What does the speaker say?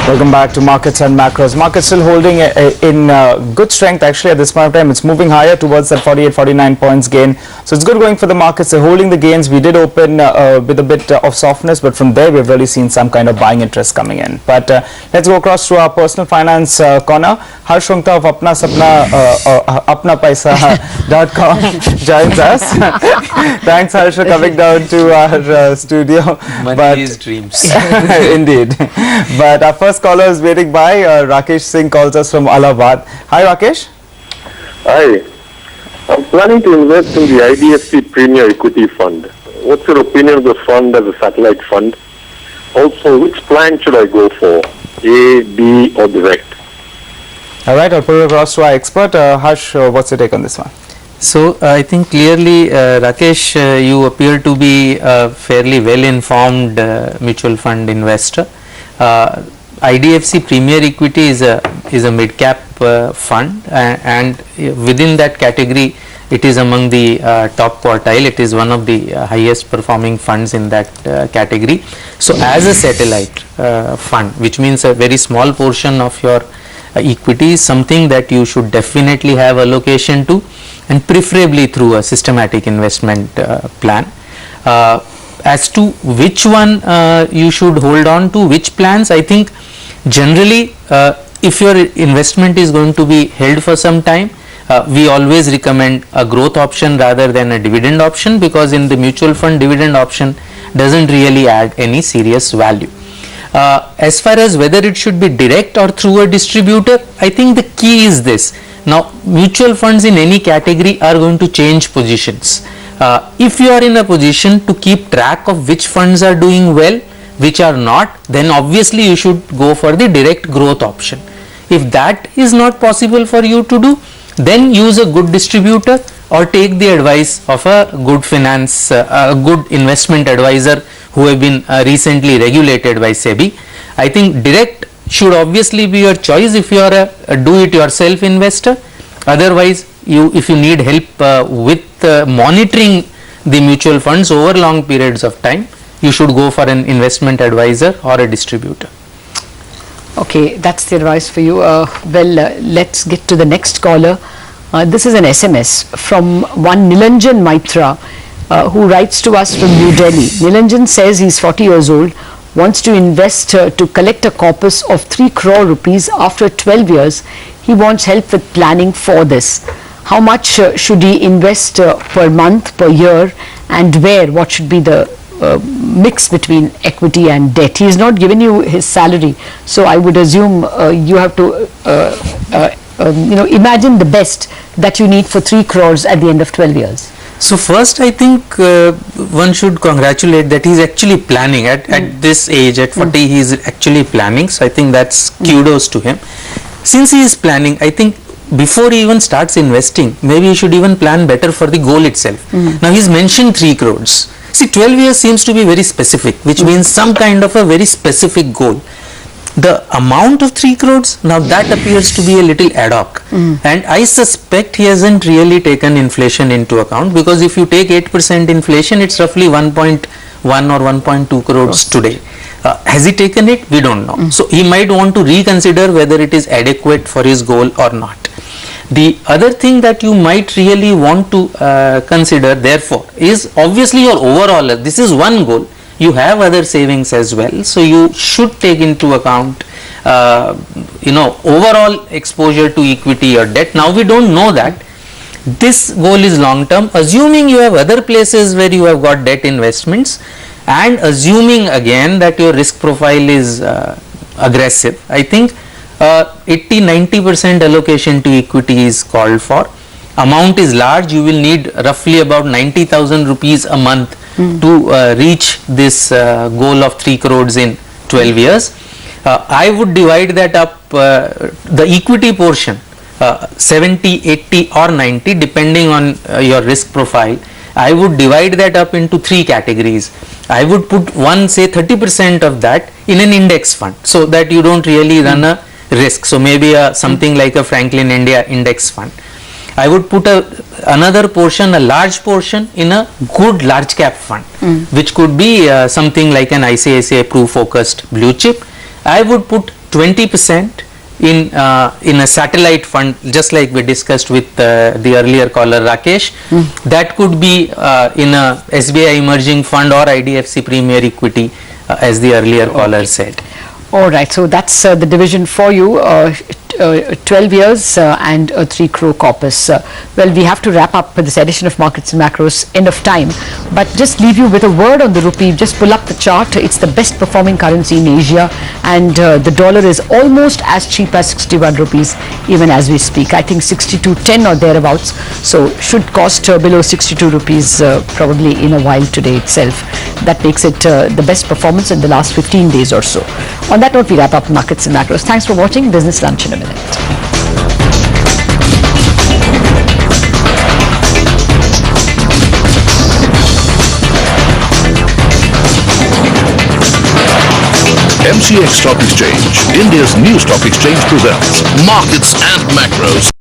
Welcome back to Markets and Macros. Markets still holding in good strength actually at this point of time. It's moving higher towards that 48, 49 points gain. So it's good going for the markets. They're holding the gains. We did open with a bit of softness, but from there we've really seen some kind of buying interest coming in. But let's go across to our personal finance corner. Harsh Rungta of apnapaisa.com joins us. Thanks Harsh for coming down to our studio. Money's dreams. Indeed. But our first caller is waiting by. Rakesh Singh calls us from Allahabad. Hi Rakesh. Hi. I'm planning to invest in the IDFC Premier Equity Fund. What's your opinion of the fund as a satellite fund? Also, which plan should I go for? A, B or direct? Alright, I'll put it across to our expert. Harsh, what's your take on this one? So I think clearly Rakesh, you appear to be a fairly well informed mutual fund investor. IDFC Premier Equity is a mid cap fund, and within that category it is among the top quartile. It is one of the highest performing funds in that category. So as a satellite fund, which means a very small portion of your equity, is something that you should definitely have allocation to, and preferably through a systematic investment plan. As to which one you should hold on to, which plans, I think generally if your investment is going to be held for some time, we always recommend a growth option rather than a dividend option, because in the mutual fund dividend option doesn't really add any serious value. As far as whether it should be direct or through a distributor, I think the key is this. Now mutual funds in any category are going to change positions. If you are in a position to keep track of which funds are doing well, which are not, then obviously you should go for the direct growth option. If that is not possible for you to do, then use a good distributor or take the advice of a good finance, a good investment advisor who have been recently regulated by SEBI. I think direct should obviously be your choice if you are a do-it-yourself investor. Otherwise, if you need help with monitoring the mutual funds over long periods of time, you should go for an investment advisor or a distributor. Okay, that's the advice for you. Let's get to the next caller. This is an SMS from one Nilanjan Maitra who writes to us from New Delhi. Nilanjan says he's 40 years old, wants to invest to collect a corpus of 3 crore rupees after 12 years. He wants help with planning for this. How much should he invest per month, per year, and where? What should be the mix between equity and debt? He has not given you his salary, so I would assume you have to imagine the best that you need for 3 crores at the end of 12 years. So first I think one should congratulate that he is actually planning at this age, at 40 he is actually planning. So I think that's kudos to him. Since he is planning, I think before he even starts investing, maybe he should even plan better for the goal itself. Now he's mentioned 3 crores. See, 12 years seems to be very specific, which means some kind of a very specific goal. The amount of 3 crores, now that appears to be a little ad hoc, and I suspect he hasn't really taken inflation into account, because if you take 8% inflation, it's roughly 1.1 or 1.2 crores today. Has he taken it? We don't know. So he might want to reconsider whether it is adequate for his goal or not. The other thing that you might really want to consider therefore is obviously your overall, this is one goal, you have other savings as well, so you should take into account overall exposure to equity or debt. Now we don't know that. This goal is long term, assuming you have other places where you have got debt investments, and assuming again that your risk profile is aggressive. I think 80-90% allocation to equity is called for. Amount is large, you will need roughly about 90,000 rupees a month to reach this goal of 3 crores in 12 years. I would divide that up, the equity portion 70, 80 or 90 depending on your risk profile. I would divide that up into 3 categories. I would put say 30% of that in an index fund, so that you don't really run a risk. So maybe something like a Franklin India index fund. I would put another portion, a large portion, in a good large cap fund, which could be something like an ICICI Pru focused blue chip. I would put 20% in a satellite fund, just like we discussed with the earlier caller Rakesh. That could be in a SBI Emerging Fund or IDFC Premier Equity, as the earlier caller said. All right, so that's the division for you. 12 years and a 3 crore corpus. Well, we have to wrap up this edition of Markets and Macros, end of time. But just leave you with a word on the rupee. Just pull up the chart. It's the best performing currency in Asia, and the dollar is almost as cheap as 61 rupees even as we speak. I think 62.10 or thereabouts. So should cost below 62 rupees probably in a while today itself. That makes it the best performance in the last 15 days or so. On that note, we wrap up Markets and Macros. Thanks for watching Business Lunch in a minute. MCX Stock Exchange, India's new stock exchange, presents Markets and Macros.